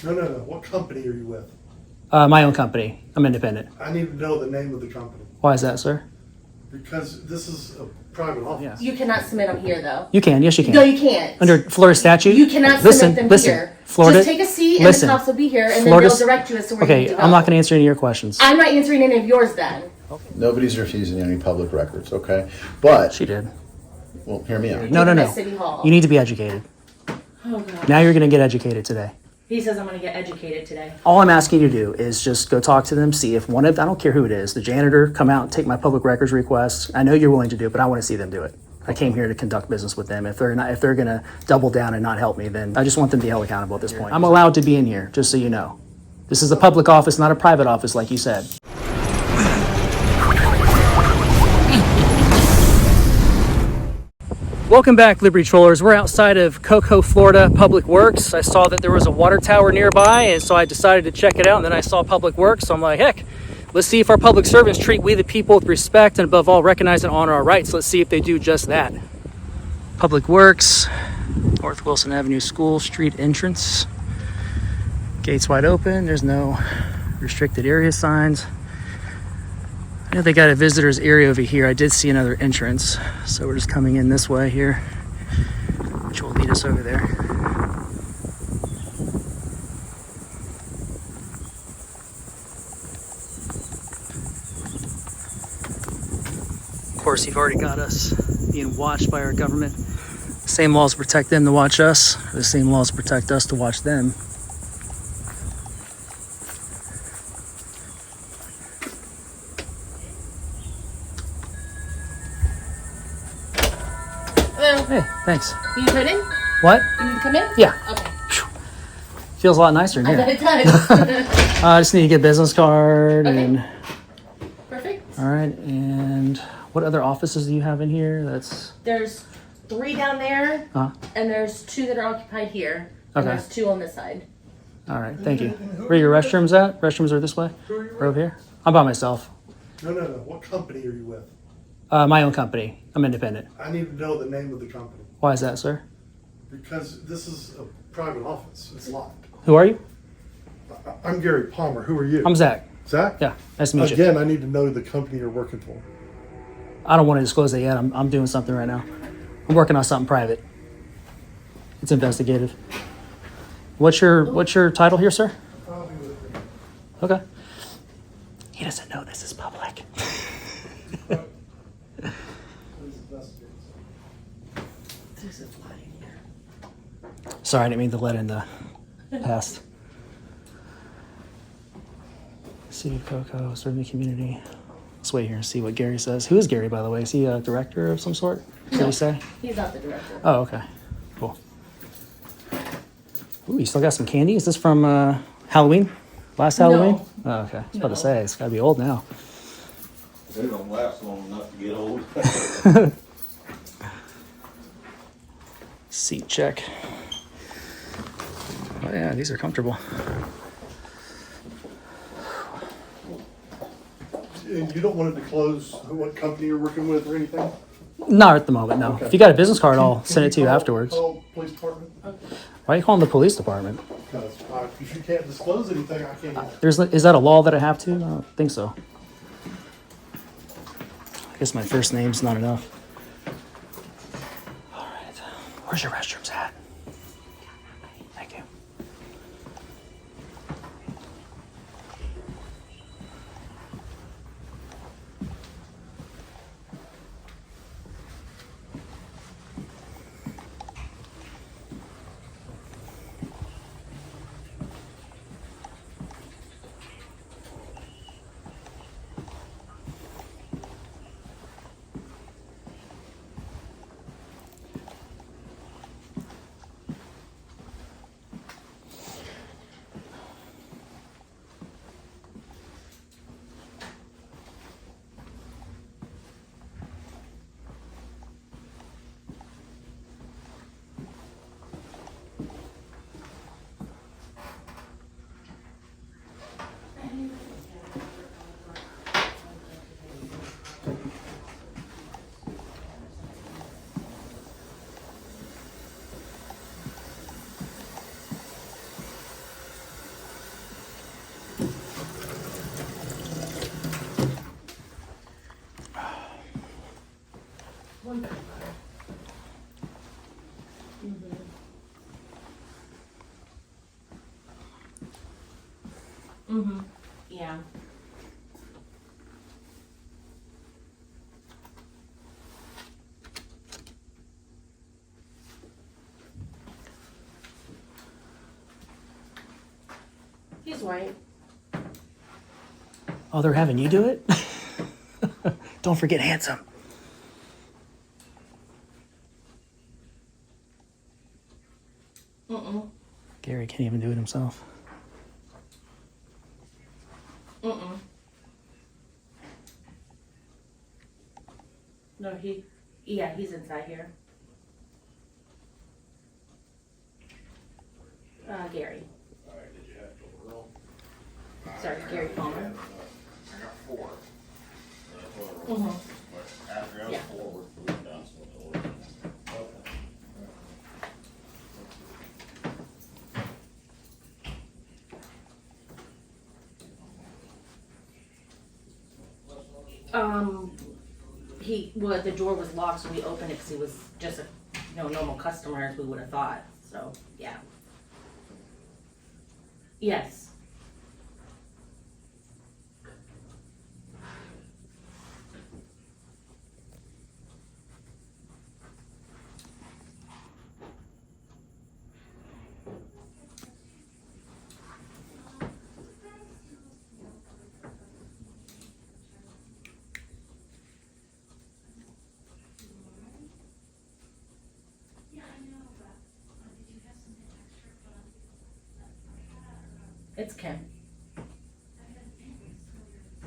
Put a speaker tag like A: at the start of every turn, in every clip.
A: No. What company are you with?
B: My own company. I'm independent.
A: I need to know the name of the company.
B: Why is that, sir?
A: Because this is a private office.
B: Yeah.
C: You cannot submit them here, though.
B: You can. Yes, you can.
C: No, you can't.
B: Under Florida statute?
C: You cannot
B: listen,
C: submit them
B: listen,
C: here.
B: Florida,
C: Just take a seat and
B: listen,
C: the cops will be here and
B: Florida,
C: then they'll direct you as to where you need to go.
B: I'm not going to answer any of your questions.
C: I'm not answering any of yours then.
D: Nobody's refusing any public records, okay? But,
B: She did.
D: well, hear me out.
B: No.
C: At City Hall.
B: You need to be educated.
C: Oh, God.
B: Now you're going to get educated today.
C: He says I'm going to get educated today.
B: All I'm asking you to do is just go talk to them, see if one of, I don't care who it is, the janitor, come out and take my public records request. I know you're willing to do it, but I want to see them do it. I came here to conduct business with them. If they're going to double down and not help me, then I just want them to be held accountable at this point. I'm allowed to be in here, just so you know. This is a public office, not a private office, like you said. Welcome back, Liberty Trollers. We're outside of Cocoa, Florida, Public Works. I saw that there was a water tower nearby, and so I decided to check it out, and then I saw Public Works, so I'm like, heck, let's see if our public servants treat we the people with respect and above all recognize and honor our rights. Let's see if they do just that. Public Works, North Wilson Avenue School Street entrance. Gates wide open. There's no restricted area signs. I know they got a visitor's area over here. I did see another entrance, so we're just coming in this way here, which will lead us over there. Of course, you've already got us being watched by our government. The same laws protect them to watch us, the same laws protect us to watch them.
C: Hello.
B: Hey, thanks.
C: You need to come in?
B: What?
C: You need to come in?
B: Yeah.
C: Okay.
B: Feels a lot nicer in
C: I
B: here.
C: bet it does.
B: I just need to get a business card
C: Okay.
B: and...
C: Perfect.
B: All right, and what other offices do you have in here?
C: There's 3 down there, and there's 2 that are occupied here. And
B: Okay.
C: there's 2 on this side.
B: All right, thank you. Where are your restrooms at? Restrooms are this way? Or over here? I'm by myself.
A: No. What company are you with?
B: My own company. I'm independent.
A: I need to know the name of the company.
B: Why is that, sir?
A: Because this is a private office. It's locked.
B: Who are you?
A: I'm Gary Palmer. Who are you?
B: I'm Zach.
A: Zach?
B: Yeah, nice to meet you.
A: Again, I need to know the company you're working for.
B: I don't want to disclose that yet. I'm doing something right now. I'm working on something private. It's investigative. What's your title here, sir? Okay. He doesn't know this is public.
C: There's a fly in here.
B: Sorry, I didn't mean to let in the past. City of Cocoa, serving the community. Let's wait here and see what Gary says. Who is Gary, by the way? Is he a director of some sort? What did he say?
C: He's not the director.
B: Oh, okay. Cool. Ooh, you still got some candy? Is this from Halloween? Last Halloween? Oh, okay. I was about to say, it's got to be old now.
E: They don't last long enough to get old.
B: Seat check. Oh yeah, these are comfortable.
A: And you don't want to disclose what company you're working with or anything?
B: Not at the moment, no.
A: Okay.
B: If you got a business card, I'll
A: Can
B: send it to you
A: call-
B: afterwards.
A: Call police department?
B: Why are you calling the police department?
A: Because if you can't disclose anything, I can't.
B: Is that a law that I have to? I don't think so. I guess my first name's not enough. All right. Where's your restrooms at? Thank you.
C: Mm-hmm. Yeah. He's white.
B: Oh, they're having you do it? Don't forget handsome.
C: Mm-mm.
B: Gary can't even do it himself.
C: Mm-mm. No, he's inside here. Gary.
A: Alright, did you have to roll?
C: Sorry, Gary Palmer.
E: I got 4.
C: Mm-hmm.
E: After I was
C: Yeah.
E: 4, we're down to the order.
C: The door was locked, so we opened it because he was just a normal customer, as we would have thought. So yeah. Yes. It's Kim.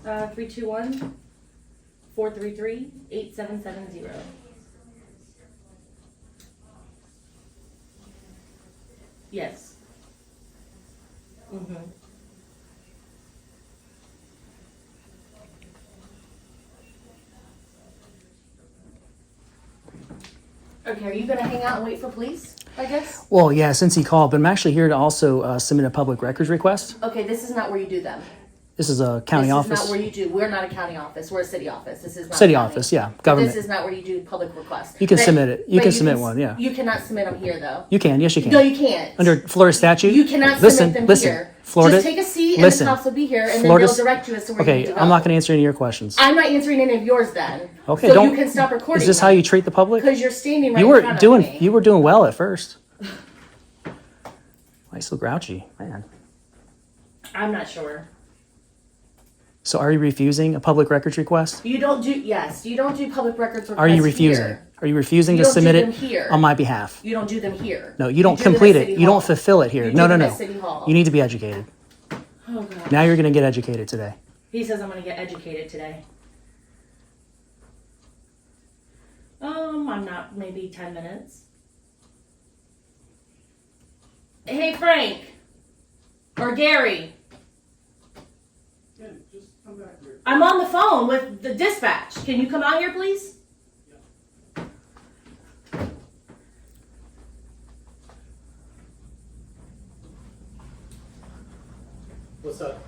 C: 321-433-8770. Yes. Mm-hmm. Okay, are you gonna hang out and wait for police, I guess?
B: Well, yeah, since he called, but I'm actually here to also submit a public records request.
C: Okay, this is not where you do them.
B: This is a county
C: This
B: office.
C: is not where you do. We're not a county office. We're a city office. This is not
B: City
C: a county.
B: office, yeah,
C: But
B: government.
C: This is not where you do public requests.
B: You can
C: But-
B: submit it. You
C: but
B: can submit one, yeah.
C: You cannot submit them here, though.
B: You can, yes, you can.
C: No, you can't.
B: Under Florida statute.
C: You cannot
B: listen,
C: submit them
B: listen.
C: here.
B: Florida.
C: Just take a seat, and
B: listen.
C: the cops will be here, and
B: Florida's-
C: then they'll direct you as to where you
B: Okay,
C: need to go.
B: I'm not going to answer any of your questions.
C: I'm not answering any of yours then.
B: Okay,
C: so
B: don't.
C: you can stop recording.
B: Is this how you treat the public?
C: Because you're standing right
B: You
C: in
B: were
C: front
B: doing.
C: of me.
B: You were doing well at first. Why are you so grouchy, man?
C: I'm not sure.
B: So are you refusing a public records request?
C: You don't do. Yes, you don't do public records requests
B: Are you refusing?
C: here.
B: Are you refusing
C: You
B: to
C: don't do
B: submit
C: them
B: it
C: here.
B: on my behalf?
C: You don't do them here.
B: No, you don't
C: do them at
B: complete it.
C: City
B: You
C: Hall.
B: don't fulfill it here.
C: You
B: No,
C: do
B: no,
C: them
B: no.
C: at City Hall.
B: You need to be educated.
C: Oh God.
B: Now you're going to get educated today.
C: He says I'm going to get educated today. I'm not. Maybe 10 minutes. Hey, Frank. Or Gary.
A: Yeah, just come back here.
C: I'm on the phone with the dispatch. Can you come out here, please?
A: What's up?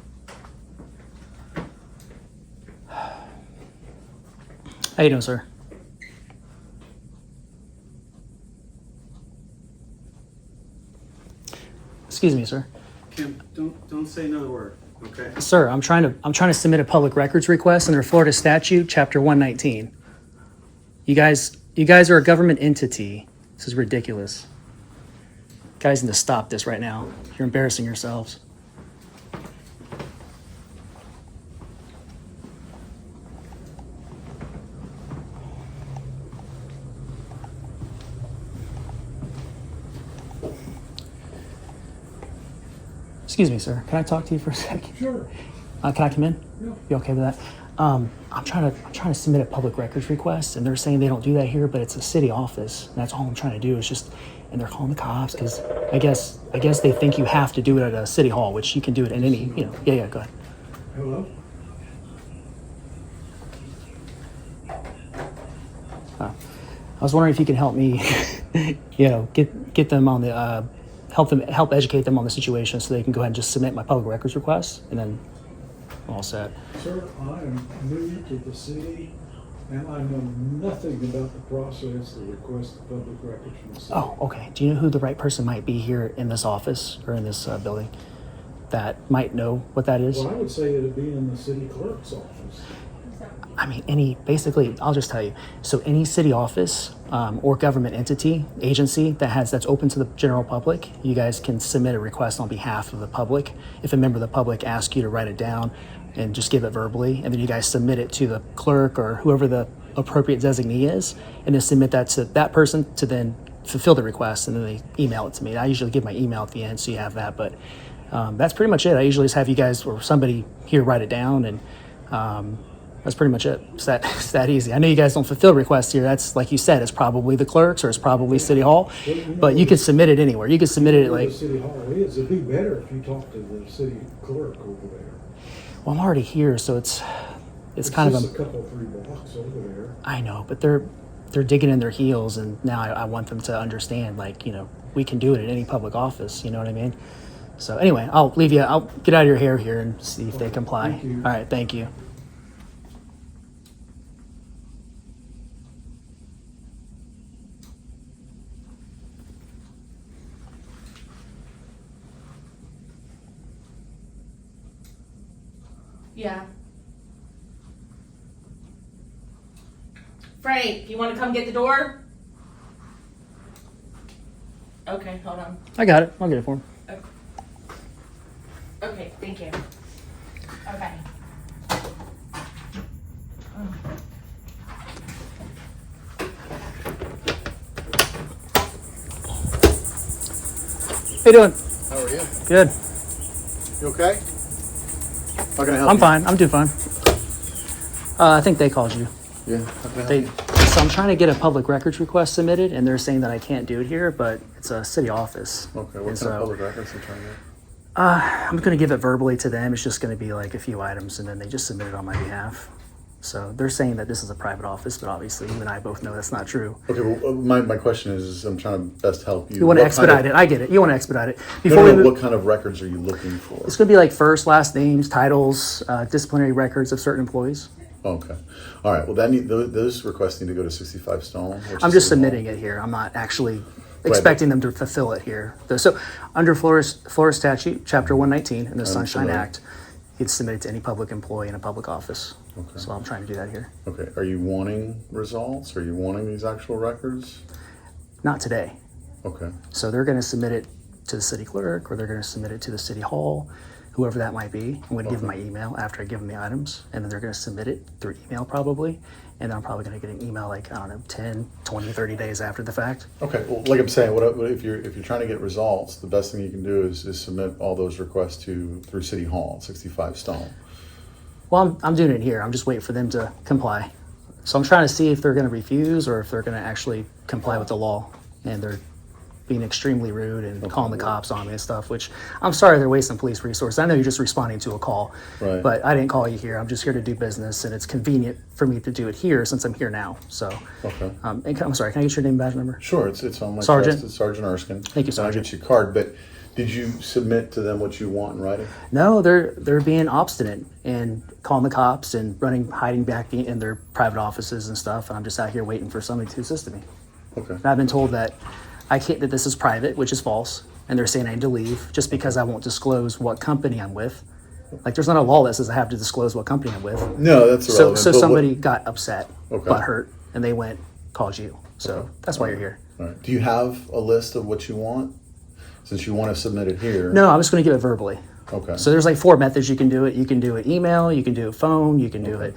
B: How you doing, sir? Excuse me, sir.
F: Kim, don't say another word, okay?
B: Sir, I'm trying to submit a public records request under Florida statute, chapter 119. You guys are a government entity. This is ridiculous. You guys need to stop this right now. You're embarrassing yourselves. Excuse me, sir. Can I talk to you for a second?
A: Sure.
B: Can I come in?
A: Yeah.
B: You okay with that? I'm trying to submit a public records request, and they're saying they don't do that here, but it's a city office. And that's all I'm trying to do is just, and they're calling the cops because I guess they think you have to do it at a city hall, which you can do it in any, Yeah, go ahead.
A: Hello?
B: I was wondering if you could help me, get them on the, help educate them on the situation so they can go ahead and just submit my public records request, and then I'm all set.
G: Sir, I am new to the city, and I know nothing about the process to request the public records from the city.
B: Oh, okay. Do you know who the right person might be here in this office or in this building that might know what that is.
G: Well, I would say it'd be in the city clerk's office.
B: I mean, basically, I'll just tell you. So any city office or government entity, agency that's open to the general public, you guys can submit a request on behalf of the public. If a member of the public asks you to write it down and just give it verbally, and then you guys submit it to the clerk or whoever the appropriate designee is, and then submit that to that person to then fulfill the request, and then they email it to me. I usually give my email at the end so you have that, but that's pretty much it. I usually just have you guys or somebody here write it down, and that's pretty much it. It's that easy. I know you guys don't fulfill requests here. That's, like you said, it's probably the clerks or it's probably City Hall, but you can submit it anywhere. You can submit it
G: Where
B: like,
G: the city hall is, it'd be better if you talked to the city clerk over there.
B: well, I'm already here, so it's kind of
G: just a couple, 3 blocks over there.
B: I know, but they're digging in their heels, and now I want them to understand, like, we can do it at any public office. You know what I mean? So anyway, I'll leave you. I'll get out of your hair here and see if they comply.
G: Thank you.
B: All right, thank you.
C: Yeah. Frank, you want to come get the door? Okay, hold on.
B: I got it. I'll get it for him.
C: Okay, thank you. Okay.
B: How you doing?
D: How are you?
B: Good.
D: You okay? How can I help
B: I'm
D: you?
B: fine. I'm doing fine. I think they called you.
D: Yeah. How can I help
B: They,
D: you?
B: so I'm trying to get a public records request submitted, and they're saying that I can't do it here, but it's a city office.
D: Okay.
B: And
D: What kind
B: so,
D: of public records are you trying to get?
B: I'm going to give it verbally to them. It's just going to be like a few items, and then they just submit it on my behalf. So they're saying that this is a private office, but obviously you and I both know that's not true.
D: Okay. Well, my question is, I'm trying to best help you.
B: You want to
D: What kind
B: expedite
D: of-
B: it. I get it. You want to expedite it.
D: No,
B: Before
D: no,
B: we
D: no,
B: move,
D: what kind of records are you looking for?
B: it's going to be like first, last names, titles, disciplinary records of certain employees.
D: Okay. All right. Well, those requests need to go to 65 Stone. which
B: I'm
D: is
B: just
D: City Hall.
B: submitting it here. I'm not actually expecting them to fulfill it here. So under Florida statute, chapter 119 in the Sunshine
D: familiar.
B: Act, it's submitted to any public employee in a public office.
D: Okay.
B: So I'm trying to do that here.
D: Okay. Are you wanting results? Are you wanting these actual records?
B: Not today.
D: Okay.
B: So they're going to submit it to the city clerk, or they're going to submit it to the city hall, whoever that might be. I'm going to give them my email after I give them the items, and then they're going to submit it through email probably. And then I'm probably going to get an email like, I don't know, 10, 20, 30 days after the fact.
D: Okay. Well, like I'm saying, what if you're trying to get results, the best thing you can do is submit all those requests through City Hall, 65 Stone.
B: Well, I'm doing it here. I'm just waiting for them to comply. So I'm trying to see if they're going to refuse or if they're going to actually comply with the law. And they're being extremely rude and calling the cops on me and stuff, which I'm sorry they're wasting police resources. I know you're just responding to a call,
D: Right.
B: but I didn't call you here. I'm just here to do business, and it's convenient for me to do it here since I'm here now. So,
D: Okay.
B: and I'm sorry, can I get your name and badge number?
D: Sure. It's on my
B: Sergeant?
D: chest. It's Sergeant Erskine.
B: Thank you,
D: And I'll
B: Sergeant.
D: get you a card, but did you submit to them what you want in writing?
B: No, they're being obstinate and calling the cops and hiding back in their private offices and stuff. And I'm just out here waiting for somebody to assist me.
D: Okay.
B: And I've been told that that this is private, which is false, and they're saying I need to leave just because I won't disclose what company I'm with. Like, there's not a law that says I have to disclose what company I'm with.
D: No, that's
B: So
D: irrelevant. but what-
B: somebody got upset,
D: Okay.
B: got hurt, and they called you. So that's why you're here.
D: All right. Do you have a list of what you want? Since you want to submit it here.
B: No, I'm just going to give it verbally.
D: Okay.
B: So there's like 4 methods you can do it. You can do it email, you can do it phone, you can do it,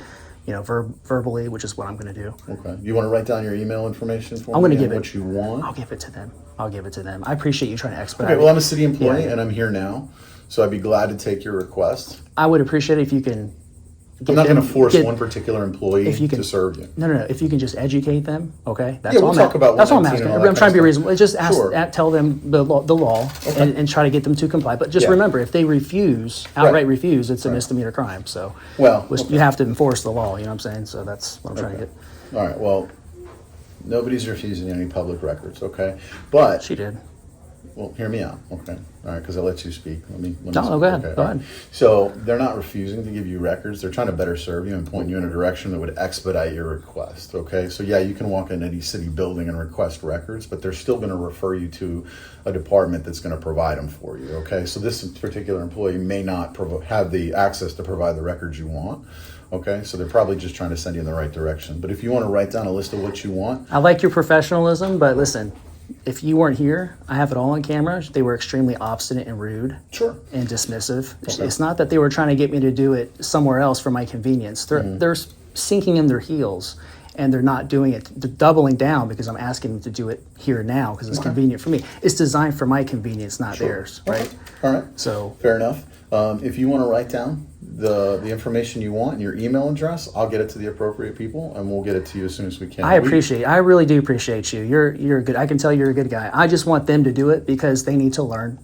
B: verbally, which is what I'm going to do.
D: Okay. You want to write down your email information for
B: I'm
D: me
B: gonna
D: and
B: give it-
D: what you want?
B: I'll give it to them. I appreciate you trying to expedite
D: Okay. Well,
B: it.
D: I'm a city employee
B: Yeah.
D: and I'm here now, so I'd be glad to take your request.
B: I would appreciate it if you can
D: I'm not going to force
B: get-
D: one particular employee
B: if you can-
D: to serve you.
B: No. If you can just educate them, okay? That's
D: Yeah,
B: all
D: we'll
B: I'm
D: talk
B: at-
D: about
B: That's all I'm
D: 119
B: asking.
D: and all
B: I'm
D: that
B: trying to be
D: kind of
B: reasonable. Just
D: Sure.
B: tell them the law
D: Okay.
B: and try to get them to comply. But just
D: Yeah.
B: remember, if they outright
D: Right.
B: refuse, it's a misdemeanor crime. So
D: Well,
B: you have to enforce the law. You know what I'm saying? So that's what I'm trying to get.
D: All right. Well, nobody's refusing any public records, okay? But
B: She did.
D: Well, hear me out, okay? All right, because I let you speak. Let me
B: No,
D: speak,
B: go ahead,
D: okay?
B: go
D: All right.
B: ahead.
D: So they're not refusing to give you records. They're trying to better serve you and point you in a direction that would expedite your request, okay? So yeah, you can walk in any city building and request records, but they're still going to refer you to a department that's going to provide them for you, okay? So this particular employee may not have the access to provide the records you want. Okay, so they're probably just trying to send you in the right direction. But if you want to write down a list of what you want,
B: I like your professionalism, but listen, if you weren't here, I have it all on camera. They were extremely obstinate and rude
D: sure.
B: and dismissive.
D: Okay.
B: It's not that they were trying to get me to do it somewhere else for my convenience. They're sinking in their heels, and they're not doing it. They're doubling down because I'm asking them to do it here now because it's convenient for me. It's designed for my convenience, not theirs, right?
D: Okay. All right.
B: So
D: Fair enough. If you want to write down the information you want and your email address, I'll get it to the appropriate people, and we'll get it to you as soon as we can.
B: I really do appreciate you. You're good. I can tell you're a good guy. I just want them to do it because they need to learn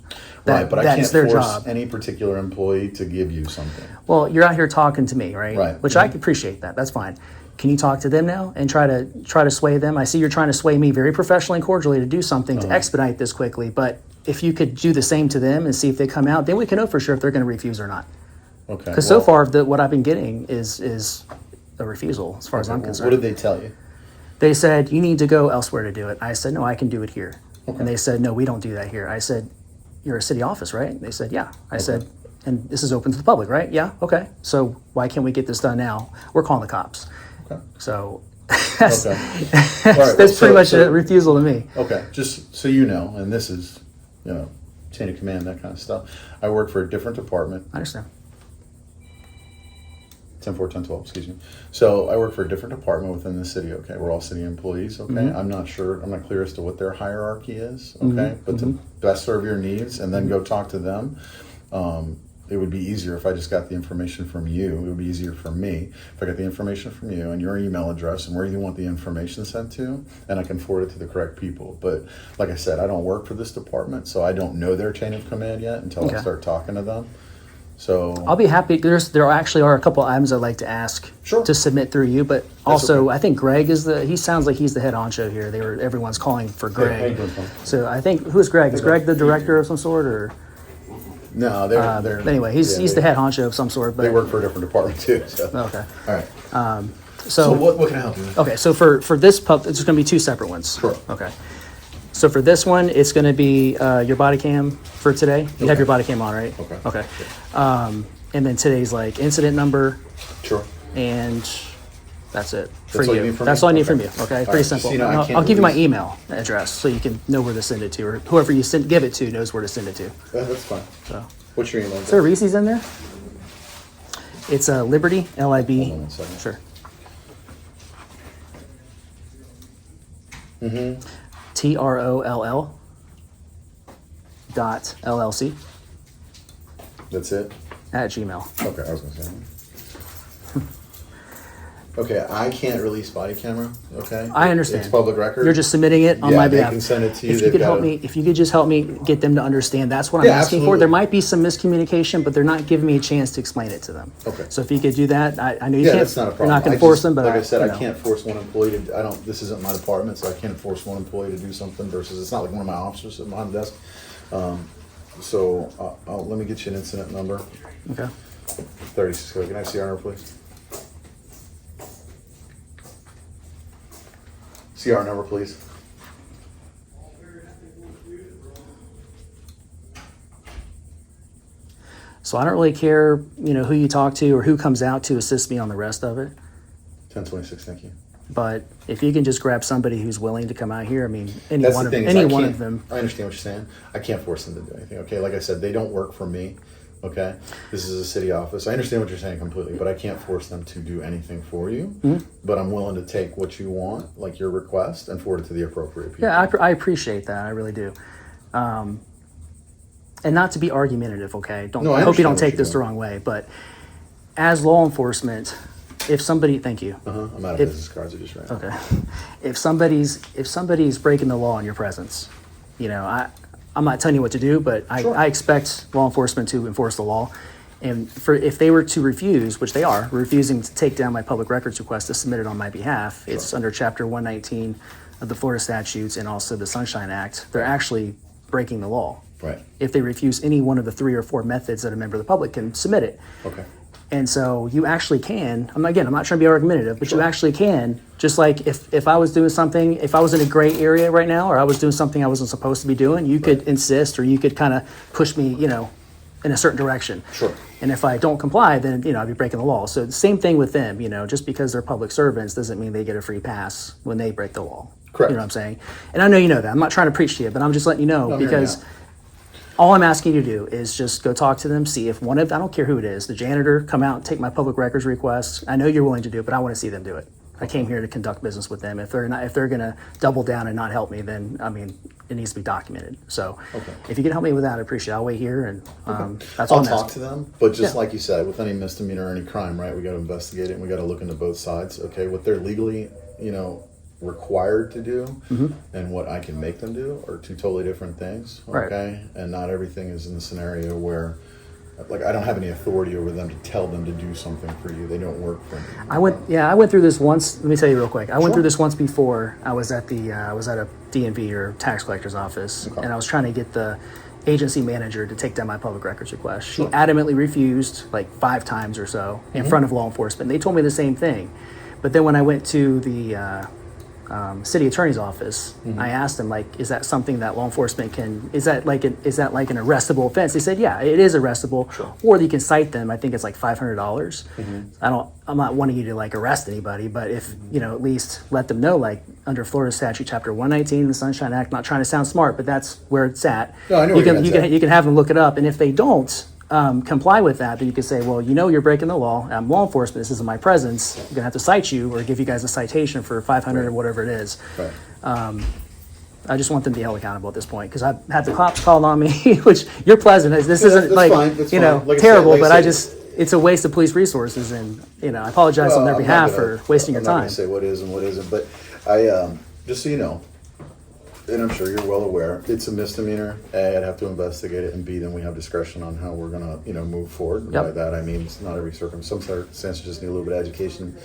B: that,
D: Right, but I
B: that
D: can't
B: is their
D: force
B: job.
D: any particular employee to give you something.
B: Well, you're out here talking to me, right?
D: Right.
B: Which I appreciate that. That's fine. Can you talk to them now and try to sway them? I see you're trying to sway me very professionally and cordially to do something to expedite this quickly. But if you could do the same to them and see if they come out, then we can know for sure if they're going to refuse or not.
D: Okay.
B: Because so far, what I've been getting is a refusal, as far as I'm concerned.
D: What did they tell you?
B: They said, you need to go elsewhere to do it. I said, no, I can do it here. And they said, no, we don't do that here. I said, you're a city office, right? They said, yeah. I said, and this is open to the public, right? Yeah, okay. So why can't we get this done now? We're calling the cops.
D: Okay.
B: So that's,
D: Okay. All right,
B: that's pretty much
D: so-
B: a refusal to me.
D: Okay, just so you know, and this is, chain of command, that kind of stuff. I work for a different department,
B: I understand.
D: 10-4, 10-12, excuse me. So I work for a different department within the city, okay? We're all city employees, okay? I'm not clear as to what their hierarchy is, okay? But to best serve your needs and then go talk to them, it would be easier if I just got the information from you. It would be easier for me if I got the information from you and your email address and where you want the information sent to, and I can forward it to the correct people. But like I said, I don't work for this department, so I don't know their chain of command yet until I
B: Okay.
D: start talking to them. So
B: I'll be happy. There actually are a couple items I'd like to ask
D: Sure.
B: to submit through you, but also
D: okay.
B: I think Greg he sounds like he's the head honcho here. Everyone's calling for
D: Hey, how you
B: Greg.
D: doing, Tom?
B: So I think, who's Greg? Is Greg the director of some sort, or?
D: No, they're
B: Anyway, he's the head honcho of some sort. But
D: They work for a different department too. So.
B: okay.
D: All right.
B: So
D: what can I help you with?
B: okay, so for this pub, it's going to be two separate ones.
D: Sure.
B: Okay. So for this one, it's going to be your body cam for today. You have your body cam on, right?
D: Okay.
B: Okay. And then today's like incident number,
D: Sure.
B: and that's it for
D: That's all
B: you.
D: you need from
B: That's
D: me?
B: all I need from
D: Okay.
B: you. Okay,
D: All
B: pretty
D: right.
B: simple.
D: So, I
B: I'll
D: can't
B: give you my
D: release-
B: email address so you can know where to send it to, or whoever you give it to knows where to send it to.
D: Yeah, that's fine.
B: So,
D: What's your email?
B: is there Reese's in there? It's Liberty, L-I-B.
D: Hold on 1 second.
B: Sure. TROLL dot LLC
D: That's it?
B: at Gmail.
D: Okay, I was gonna say. Okay, I can't release body camera, okay?
B: I understand.
D: It's public record.
B: You're just submitting it on
D: Yeah,
B: my
D: they
B: behalf.
D: can send it to you.
B: If you
D: They've
B: could
D: got
B: help
D: a-
B: me, if you could just help me get them to understand, that's what I'm
D: Yeah,
B: asking for.
D: absolutely.
B: There might be some miscommunication, but they're not giving me a chance to explain it to them.
D: Okay.
B: So if you could do that, I know you
D: Yeah,
B: can't.
D: that's not a problem.
B: You're not going
D: I
B: to force
D: just-
B: them, but
D: like I said,
B: you
D: I
B: know.
D: can't force one employee to. This isn't my department, so I can't force one employee to do something. Versus, it's not like one of my officers sitting behind the desk. Let me get you an incident number.
B: Okay.
D: 36 code. Can I see our number, please? CR number, please.
B: So I don't really care, who you talk to or who comes out to assist me on the rest of it.
D: 1026. Thank you.
B: But if you can just grab somebody who's willing to come out here, I mean, any
D: That's
B: one
D: the
B: of
D: thing.
B: any
D: Is I
B: one
D: can't-
B: of them.
D: I understand what you're saying. I can't force them to do anything. Okay, like I said, they don't work for me. Okay, this is a city office. I understand what you're saying completely, but I can't force them to do anything for you.
B: Mm-hmm.
D: But I'm willing to take what you want, like your request, and forward it to the appropriate people.
B: Yeah, I appreciate that. I really do. And not to be argumentative, okay?
D: No, I
B: I hope you don't
D: understand what
B: take
D: you're
B: this the
D: doing.
B: wrong way, but as law enforcement, if somebody, thank you.
D: I'm out of
B: If-
D: business cards. I just ran.
B: Okay. If somebody's breaking the law in your presence, I'm not telling you what to do, but
D: Sure.
B: I expect law enforcement to enforce the law. And if they were to refuse, which they are, refusing to take down my public records request to submit it on my behalf, it's under Chapter 119 of the Florida statutes and also the Sunshine Act. They're actually breaking the law.
D: Right.
B: If they refuse any one of the 3 or 4 methods that a member of the public can submit it.
D: Okay.
B: And so you actually can, I'm not trying to be argumentative, but you actually can, just like if I was doing something, if I was in a gray area right now, or I was doing something I wasn't supposed to be doing, you could insist, or you could kind of push me, in a certain direction.
D: Sure.
B: And if I don't comply, then, I'd be breaking the law. So the same thing with them, just because they're public servants doesn't mean they get a free pass when they break the law.
D: Correct.
B: You know what I'm saying? And I know you know that. I'm not trying to preach to you, but I'm just letting you know
D: No, I'm hearing
B: because
D: you
B: all I'm asking you to do is just go talk to them, see if one of, I don't care who it is, the janitor, come out and take my public records request. I know you're willing to do it, but I want to see them do it. I came here to conduct business with them. If they're going to double down and not help me, then, it needs to be documented. So if you can help me with that, I appreciate it. I'll wait here and that's all
D: I'll
B: I'm
D: talk
B: asking.
D: to them, but just
B: Yeah.
D: like you said, with any misdemeanor or any crime, right, we got to investigate it and we got to look into both sides. Okay, what they're legally, required to do and what I can make them do are 2 totally different things.
B: Right.
D: Okay, and not everything is in the scenario where, like, I don't have any authority over them to tell them to do something for you. They don't work for me.
B: I went through this once. Let me tell you real quick. I went through this once before. I was at a DMV or tax collector's office, and I was trying to get the agency manager to take down my public records request. She adamantly refused like 5 times or so in front of law enforcement. They told me the same thing, but then when I went to the city attorney's office, I asked them, like, is that something that law enforcement can, is that like an arrestable offense? They said, yeah, it is arrestable, or you can cite them. I think it's like $500. I'm not wanting you to like arrest anybody, but if, at least let them know, like under Florida statute, chapter 119, the Sunshine Act, not trying to sound smart, but that's where it's at.
D: No, I know where
B: you can have them look it up. And if they don't comply with that, then you could say, well, you're breaking the law. I'm law enforcement. This isn't my presence. I'm going to have to cite you or give you guys a citation for 500 or whatever it is.
D: Right.
B: I just want them to be held accountable at this point because I've had the cops called on me, which you're pleasant. This
D: Yeah,
B: isn't
D: that's
B: like,
D: fine, that's fine. Like I
B: terrible,
D: said,
B: but it's a waste of police resources. And, I apologize on their behalf for wasting your
D: I'm not
B: time.
D: going to say what is and what isn't, but I, just so you know, and I'm sure you're well aware, it's a misdemeanor. A, I'd have to investigate it, and B, then we have discretion on how we're gonna, move forward. And
B: Yep.
D: by that, I mean it's not every some circumstances just need a little bit of education,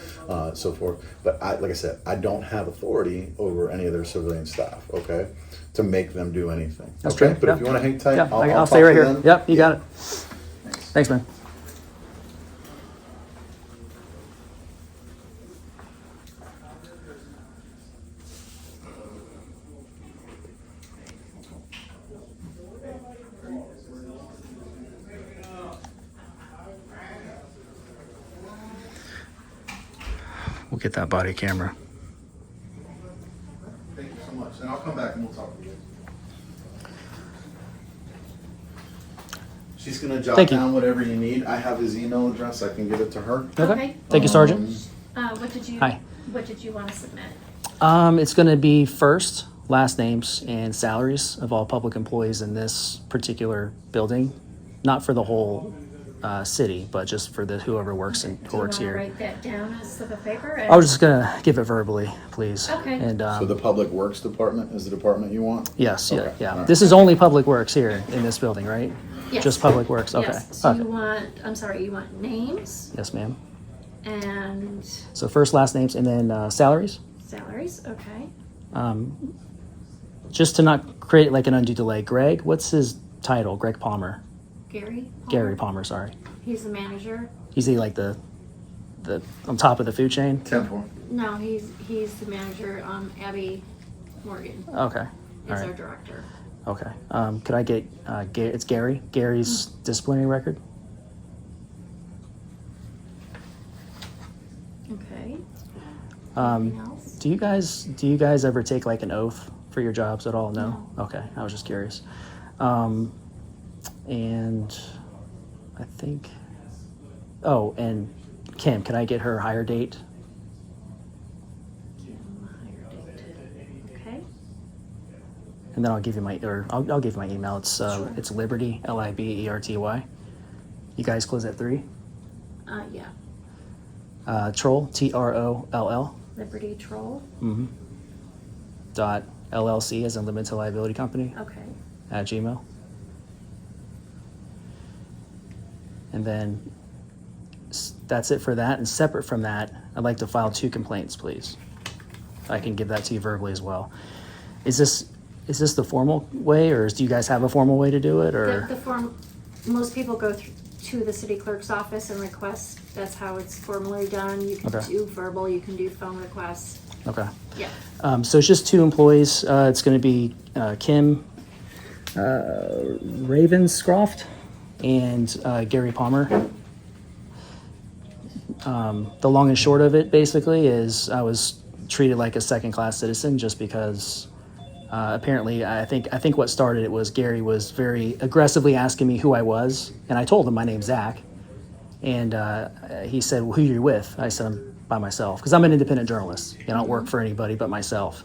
D: so forth. But like I said, I don't have authority over any of their civilian staff. Okay, to make them do anything.
B: That's
D: okay,
B: true.
D: but
B: Yeah.
D: if you want to hang tight,
B: Yeah,
D: I'll
B: I'll
D: talk
B: stay right
D: to
B: here.
D: them.
B: Yep, you got it. Thanks, man. We'll get that body camera.
D: Thank you so much, and I'll come back and we'll talk. She's gonna jot
B: Thank you.
D: down whatever you need. I have his email address. I can give it to her.
H: Okay.
B: Thank you, Sergeant.
H: What did you?
B: Hi.
H: What did you want to submit?
B: It's going to be first, last names, and salaries of all public employees in this particular building. Not for the whole city, but just for whoever works
H: Do you
B: here.
H: want to write that down on a slip of paper?
B: I was just going to give it verbally, please.
H: Okay.
B: And
D: So the Public Works Department is the department you want?
B: yes,
D: Okay,
B: yeah.
D: all right.
B: This is only public works here in this building, right?
H: Yes.
B: Just public works. Okay.
H: Yes. So
B: Okay.
H: you want names
B: Yes, ma'am.
H: and
B: So first, last names, and then salaries.
H: salaries. Okay.
B: Just to not create like an undue delay. Greg, what's his title? Greg Palmer.
H: Gary.
B: Gary Palmer. Sorry.
H: He's the manager.
B: Is he like the on top of the food chain?
D: Temple.
H: No, he's the manager. Abby Morgan
B: Okay.
H: is
B: All
H: our
B: right.
H: director.
B: Okay. Could I get it's Gary? Gary's disciplinary record?
H: Okay. Anything
B: Um,
H: else?
B: do you guys ever take like an oath for your jobs at all? No? Okay. I was just curious. And I think and Kim, can I get her hire date?
H: Okay.
B: And then I'll give you I'll give you my email. It's it's Liberty, Liberty. You guys close at 3?
H: Yeah.
B: Troll, TROLL.
H: Liberty Troll.
B: Dot LLC as in limited liability company
H: Okay.
B: at Gmail. And then that's it for that. And separate from that, I'd like to file 2 complaints, please. I can give that to you verbally as well. Is is this the formal way, or do you guys have a formal way to do it, or?
H: The form, most people go to the city clerk's office and request. That's how it's formally done. You can
B: Okay.
H: do verbal, you can do phone requests.
B: Okay.
H: Yeah.
B: So it's just 2 employees. It's going to be Kim Ravenscroft and Gary Palmer. The long and short of it, basically, is I was treated like a second-class citizen just because apparently I think what started it was Gary was very aggressively asking me who I was, and I told him my name's Zach, and he said, "Well, who are you with?" I said, "I'm by myself," because I'm an independent journalist. I don't work for anybody but myself.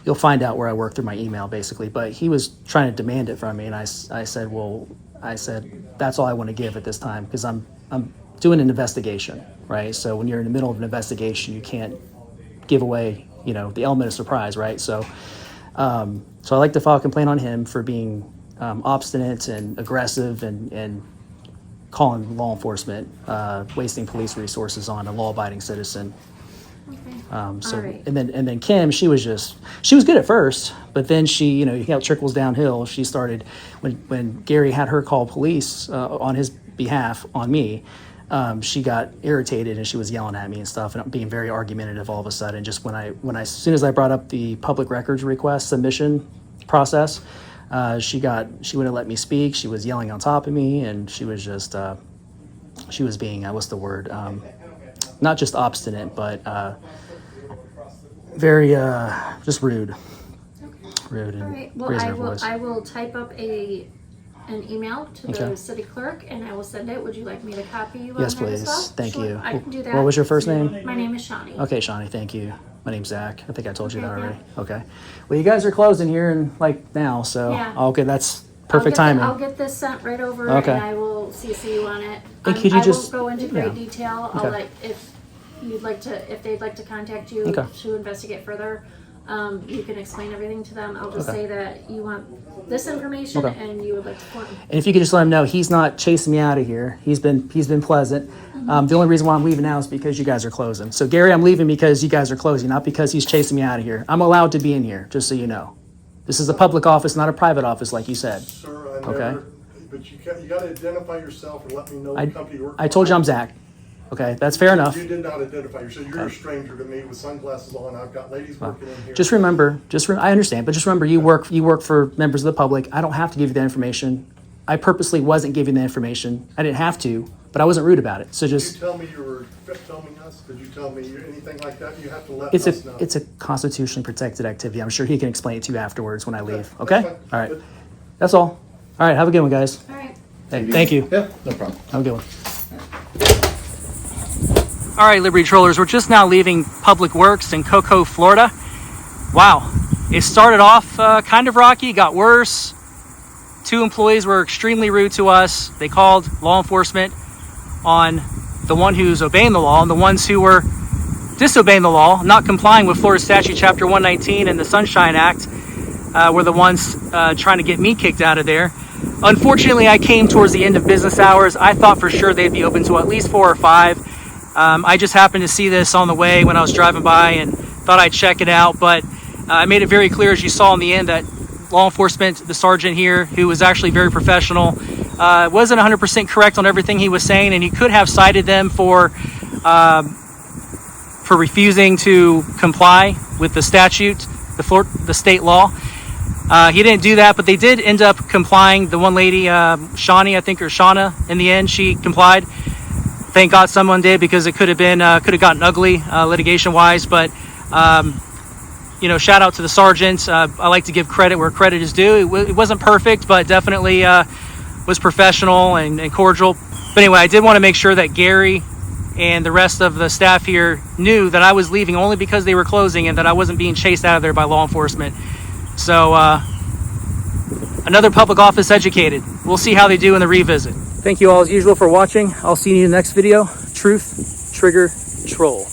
B: You'll find out where I work through my email, basically. But he was trying to demand it from me, and I said, "Well, that's all I want to give at this time because I'm doing an investigation, right? So when you're in the middle of an investigation, you can't give away, the element of surprise, right? So I like to file a complaint on him for being obstinate and aggressive and calling law enforcement, wasting police resources on a law-abiding citizen.
H: Okay.
B: All
H: right.
B: and then Kim, she was good at first, but then she, it trickles downhill. She started when Gary had her call police on his behalf on me. She got irritated and she was yelling at me and stuff and being very argumentative all of a sudden. Just as soon as I brought up the public records request submission process, she wouldn't let me speak. She was yelling on top of me, and she was just she was being what's the word? Not just obstinate, but very just rude and
H: All right. Well,
B: raising her voice.
H: I will type up an email to
B: Okay.
H: the city clerk, and I will send it. Would you like me to copy you
B: Yes,
H: on that as
B: please.
H: well?
B: Thank
H: Sure,
B: you.
H: I can do that.
B: What was your first name?
H: My name is Shawnee.
B: Okay, Shawnee, thank you. My name's Zach. I think I told you that
H: Okay,
B: already. Okay. Well, you guys are closing here in now, so
H: Yeah.
B: okay, that's perfect
H: I'll
B: timing.
H: get this sent right over,
B: Okay.
H: and I will CC you on it.
B: And could you
H: I
B: just-
H: won't go into great
B: yeah.
H: detail.
B: Okay.
H: I'll if they'd like to contact you
B: Okay.
H: to investigate further, you can explain everything to them. I'll just
B: Okay.
H: say that you want this information
B: Okay.
H: and you would like to form.
B: And if you could just let him know, he's not chasing me out of here. He's been pleasant. The only reason why I'm leaving now is because you guys are closing. So Gary, I'm leaving because you guys are closing, not because he's chasing me out of here. I'm allowed to be in here, just so you know. This is a public office, not a private office, like you said.
A: Sir, I
B: Okay.
A: never, but you gotta identify yourself and let me know what company you work for.
B: I told you I'm Zach. Okay, that's fair enough.
A: You did not identify yourself. You're a stranger to me with sunglasses on. I've got ladies working in here.
B: Just remember, I understand, but just remember, you work for members of the public. I don't have to give you that information. I purposely wasn't giving the information. I didn't have to, but I wasn't rude about it. So
A: Did you
B: just,
A: tell me you were filming us? Did you tell me anything like that? You have to let
B: it's
A: us know.
B: a constitutionally protected activity. I'm sure he can explain it to you afterwards when I leave.
A: that's
B: Okay?
A: fine.
B: All right.
A: But-
B: That's all. All right, have a good one, guys.
H: All right.
B: Hey, thank you.
D: Yeah, no problem.
B: Have a good one. All right, Liberty Trollers, we're just now leaving Public Works in Cocoa, Florida. Wow, it started off kind of rocky, got worse. 2 employees were extremely rude to us. They called law enforcement on the one who's obeying the law, and the ones who were disobeying the law, not complying with Florida Statute Chapter 119 and the Sunshine Act, were the ones trying to get me kicked out of there. Unfortunately, I came towards the end of business hours. I thought for sure they'd be open to at least 4 or 5. I just happened to see this on the way when I was driving by and thought I'd check it out. But I made it very clear, as you saw in the end, that law enforcement, the sergeant here, who was actually very professional, wasn't 100% correct on everything he was saying, and he could have cited them for refusing to comply with the statute, the state law. He didn't do that, but they did end up complying. The one lady, Shawnee, I think, or Shauna, in the end, she complied. Thank God someone did, because it could have gotten ugly litigation-wise. But shout out to the sergeant. I like to give credit where credit is due. It wasn't perfect, but definitely was professional and cordial. But anyway, I did want to make sure that Gary and the rest of the staff here knew that I was leaving only because they were closing, and that I wasn't being chased out of there by law enforcement. So another public office educated. We'll see how they do in the revisit. Thank you all as usual for watching. I'll see you in the next video. Truth, Trigger, Troll.